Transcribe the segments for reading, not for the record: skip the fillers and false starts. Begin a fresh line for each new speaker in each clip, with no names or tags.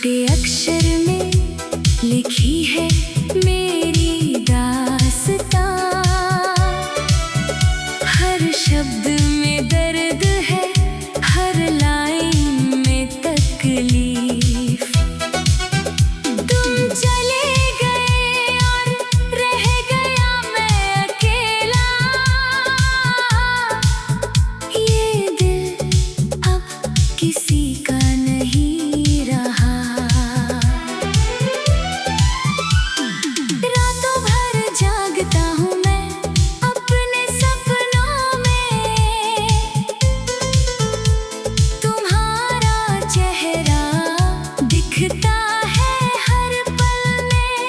छोटे अक्षर में लिखी है मेरी दास्तां। हर शब्द में दर्द है, हर लाइन में तकलीफ। तुम चले गए और रह गया मैं अकेला। ये दिल अब किसी का नहीं रहा। रातों भर जागता हूँ मैं अपने सपनों में। तुम्हारा चेहरा दिखता है हर पल में।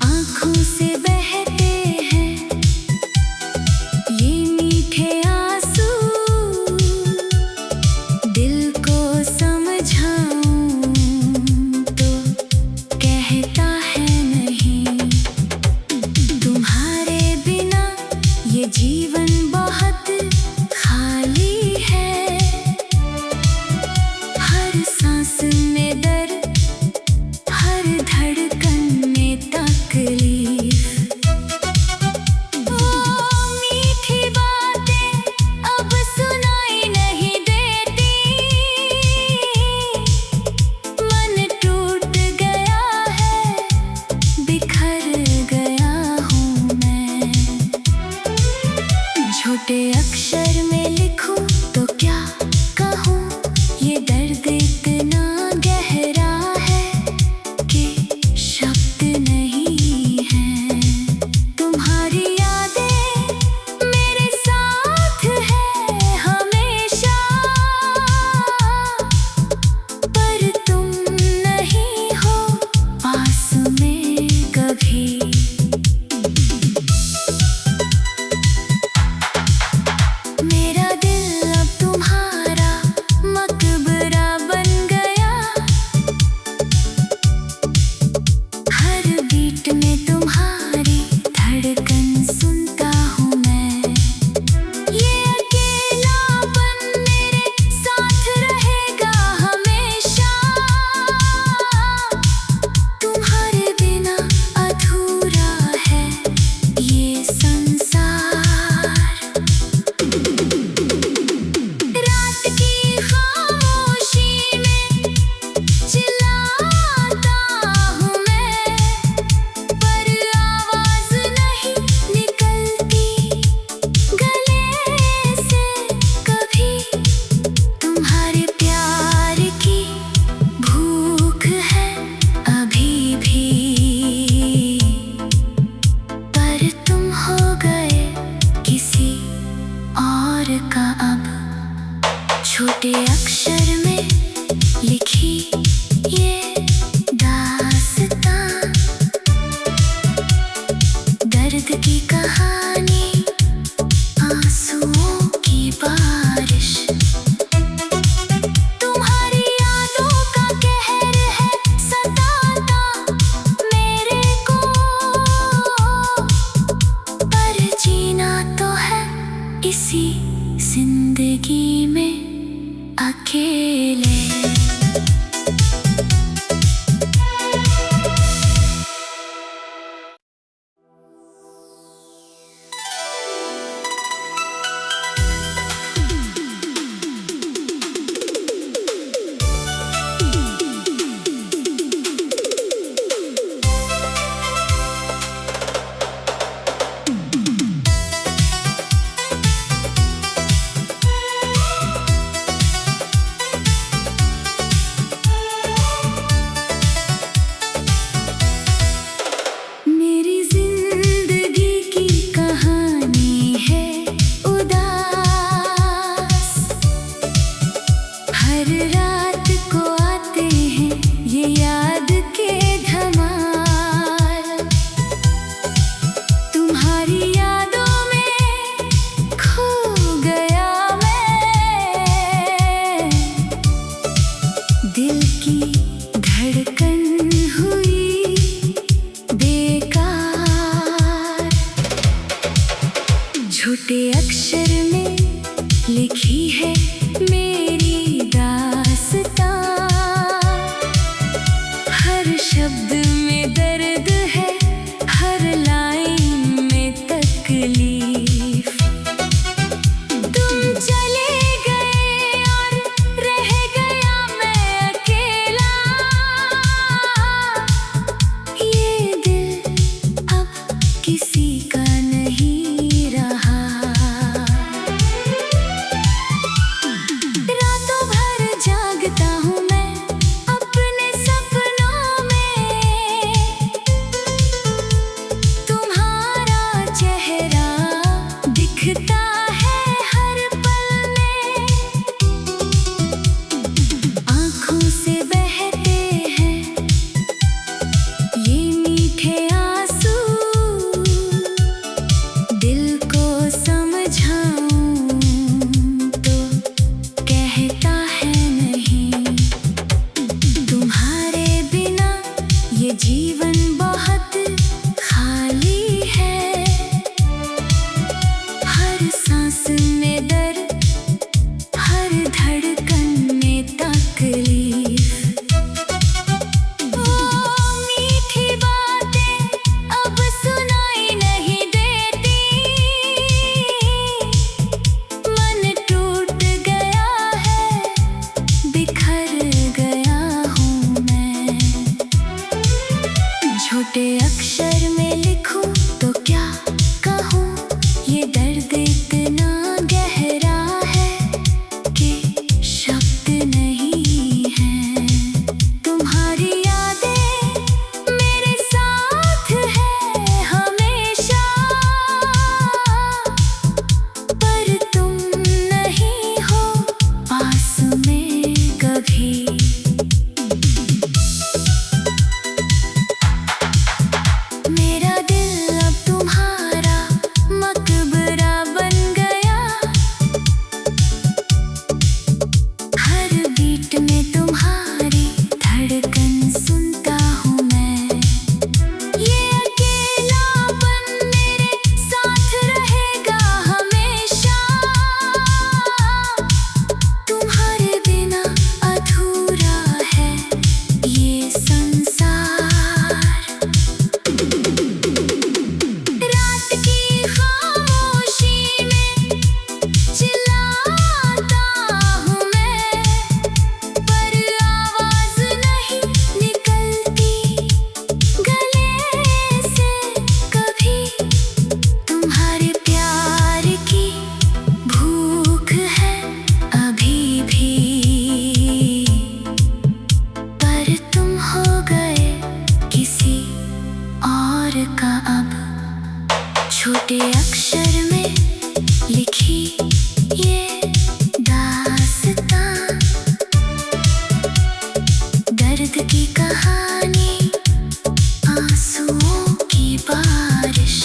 आँखों से बहते हैं ये मीठे आंसू। दिल को समझाऊं तो कहता है नहीं। तुम्हारे बिना ये जीवन बहुत खाली है। हर सांस में दर्द, हर धड़कन में तकलीफ। वो मीठी बातें अब सुनाई नहीं देती। मन टूट गया है, बिखर गया हूँ मैं। छोटे अक्षर में लिखूं तो क्या कहूँ, ये दर्द इतना गहरा है कि शब्द नहीं है। तुम्हारी यादें मेरे साथ है हमेशा, पर तुम नहीं हो पास में कभी। मेरा दिल अब तुम्हारा मकबरा बन गया। हर बीट में तुम्हारी धड़कन सुनता हूँ मैं। ये अकेलापन मेरे साथ रहेगा हमेशा। तुम्हारे बिना अधूरा है ये संसार। रात की खामोशी में चिल्लाता हूँ मैं, पर आवाज नहीं निकलती गले से कभी। तुम्हारे प्यार की भूख है अभी भी, पर तुम हो गए किसी और का अब। छोटे अक्षर में लिखी ये दास्तां। दर्द की कहानी, आंसुओं की बारिश। तुम्हारी यादों का कहर है सताता मेरे को, पर जीना तो है इसी जिंदगी में अकेले। मेरी जिंदगी की कहानी है उदास। हर रात को आते हैं ये याद के धमाल। तुम्हारी यादों में खो गया मैं। दिल की धड़कन हुई बेकार। छोटे अक्षर में लिखी है मेरी दास्तां। ये दास्तां, दर्द की कहानी, आंसुओं की बारिश।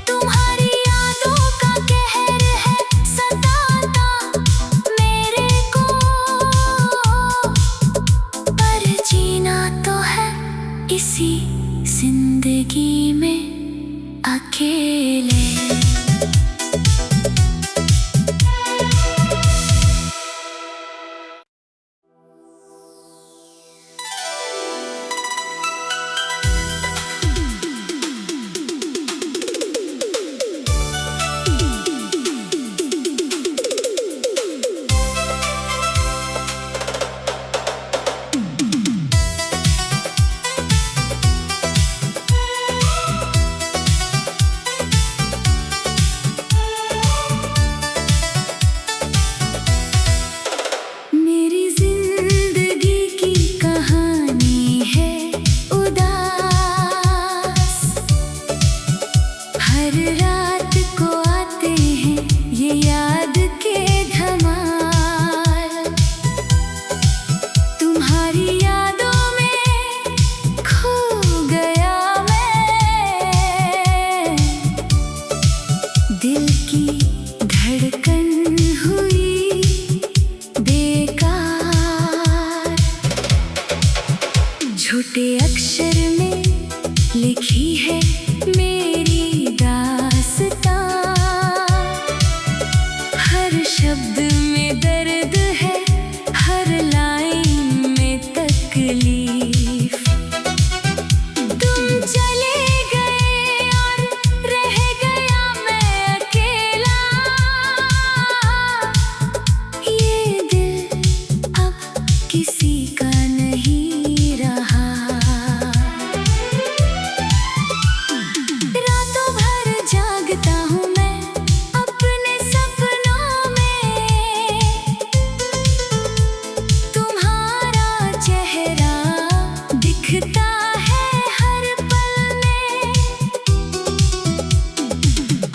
तुम्हारी यादों का कहर है सताता मेरे को, पर जीना तो है इसी जिंदगी में अकेले। मेरी जिंदगी की कहानी है उदास, हर रात को आते हैं ये याद के धमाल। तुम्हारी यादों में खो गया मैं, दिल की धड़कन हुई बेकार। छोटे अक्षर में लिखी है मेरी दास्तां, हर शब्द में दर्द है, हर लाइन में तकलीफ। तुम चले गए और रह गया मैं अकेला, ये दिल अब किसी का नहीं रहा। रातों भर जागता हूँ मैं अपने सपनों में, तुम्हारा चेहरा दिखता है हर पल में।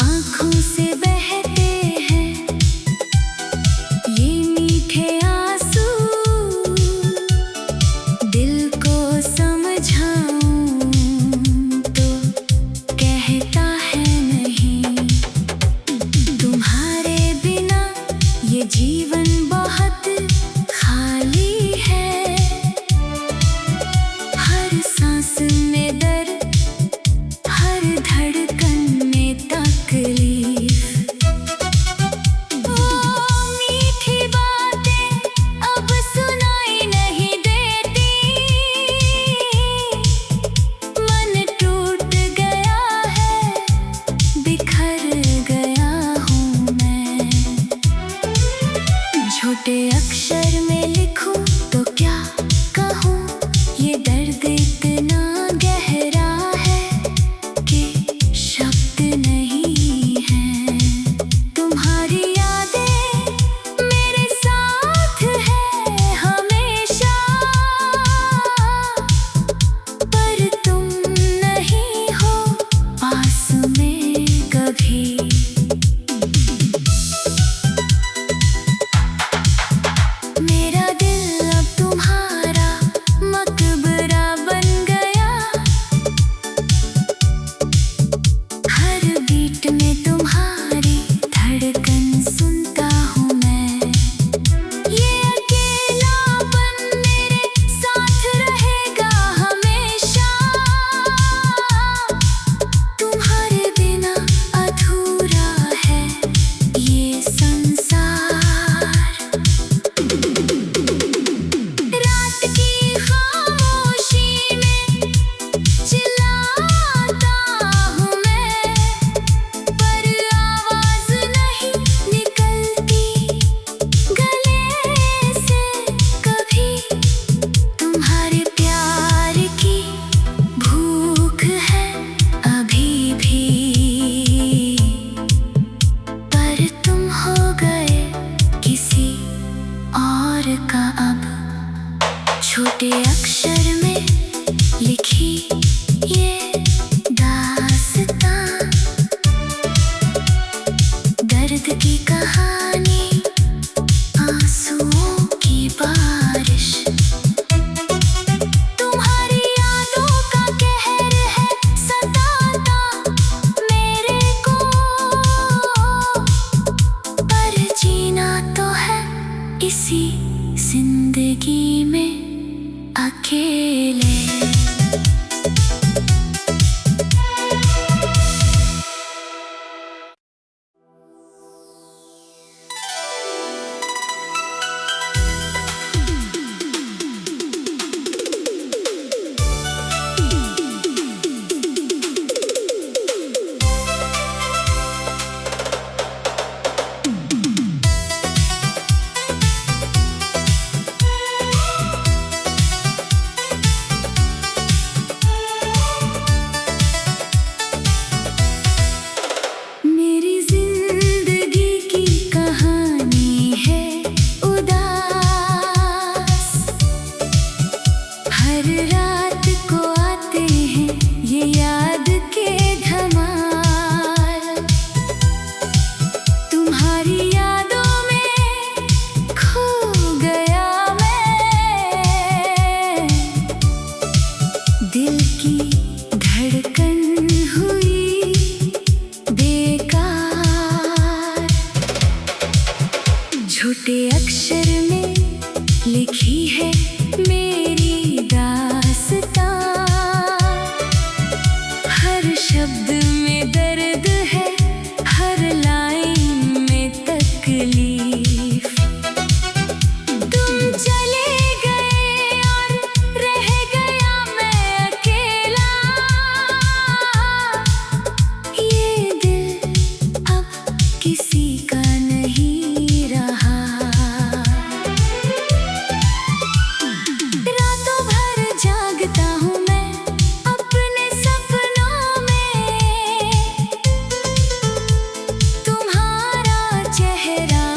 आँखों से बहते हैं ये मीठे आंसू, दिल को समझाऊं तो कहता है नहीं। तुम्हारे बिना ये जीवन बहुत खाली है, हर सांस में दर्द, हर धड़कन में तकलीफ। वो मीठी बातें अब सुनाई नहीं देती, मन टूट गया है, बिखर गया हूँ मैं। छोटे अक्षर में लिखूं तो क्या कहूँ, ये दर्द इतना गहरा है कि शब्द नहीं हैं। तुम्हारी यादें मेरे साथ है हमेशा, पर तुम नहीं हो पास में कभी। मेरा दिल अब तुम्हारा मकबरा बन गया, हर बीट में तुम्हारी धड़कन सुनता हूँ मैं। ये अकेलापन मेरे साथ रहेगा हमेशा, तुम्हारे बिना अधूरा है ये संसार। रात की खामोशी में चिल्लाता हूँ मैं, पर आवाज नहीं निकलती गले से कभी। तुम्हारे प्यार की भूख है अभी भी, पर तुम हो दर्द की कहानी, आंसुओं की बारिश। तुम्हारी यादों का कहर है सताता मेरे को, पर जीना तो है इसी जिंदगी में अकेले। दिल की धड़कन हुई बेकार, छोटे अक्षर में लिखी है मेरी दास्तां। हर शब्द में दर्द है, हर लाइन में तकलीफ। तुम चले गए और रह गया मैं अकेला, ये दिल अब किसी का नहीं रहा। रातों भर जागता हूँ मैं अपने सपनों में, तुम्हारा चेहरा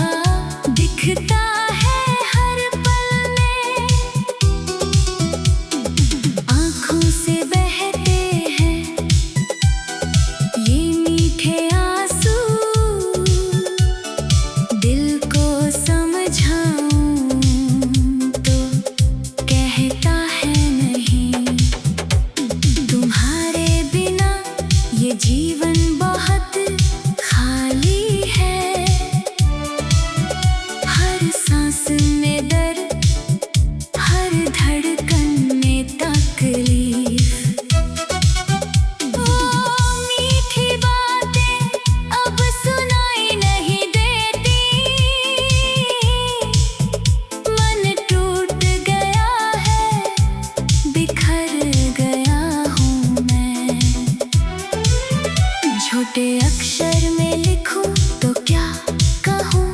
दिखता है हर पल में। आँखों से बहते हैं ये मीठे आंसू, दिल को समझाऊं तो कहता है नहीं। तुम्हारे बिना ये जीवन बहुत खाली है, हर सांस में दर्द, हर धड़कन में तकलीफ। वो मीठी बातें अब सुनाई नहीं देती, मन टूट गया है, बिखर गया हूँ मैं। छोटे अक्षर में लिखूं तो क्या कहूँ,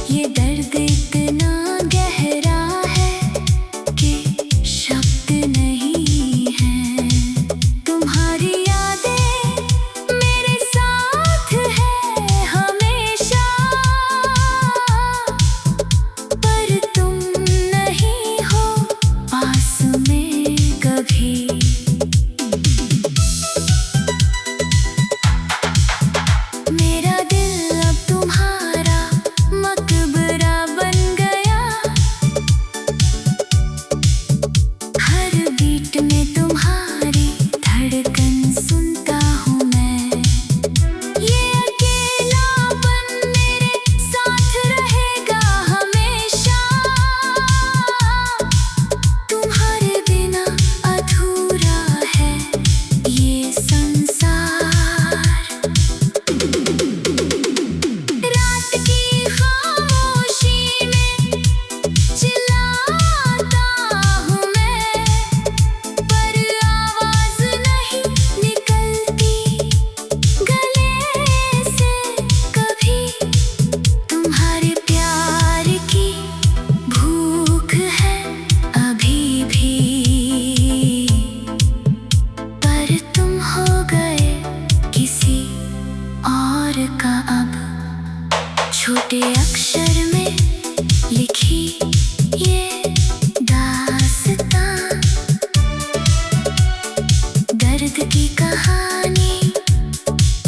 ये दर्द इतना गहरा है कि शब्द नहीं है। तुम्हारी यादें मेरे साथ है हमेशा, पर तुम नहीं हो पास में कभी। मेरा दिल अब तुम्हारा मकबरा बन गया, हर बीट में तुम्हारी धड़कन सुनता हूँ मैं। ये अकेलापन मेरे साथ रहेगा हमेशा, तुम्हारे बिना अधूरा है ये संसार। रात की खामोशी में चिल्लाता हूँ मैं, पर आवाज नहीं निकलती गले से कभी। तुम्हारे प्यार की भूख है अभी भी, पर तुम हो गए किसी और का अब। छोटे अक्षर में लिखी ये दास्तां, दर्द की कहानी,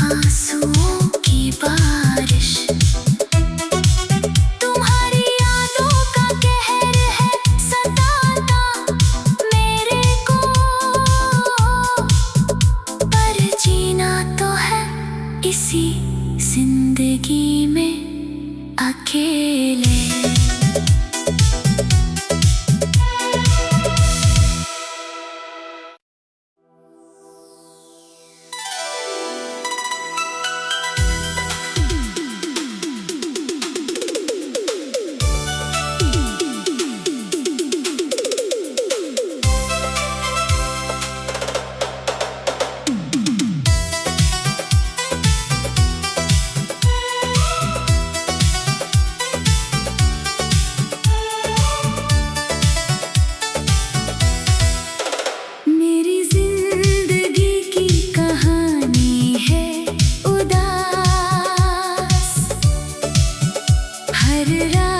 आंसुओं की बारिश। अकेले। मेरी जिंदगी की कहानी है उदास, हर रात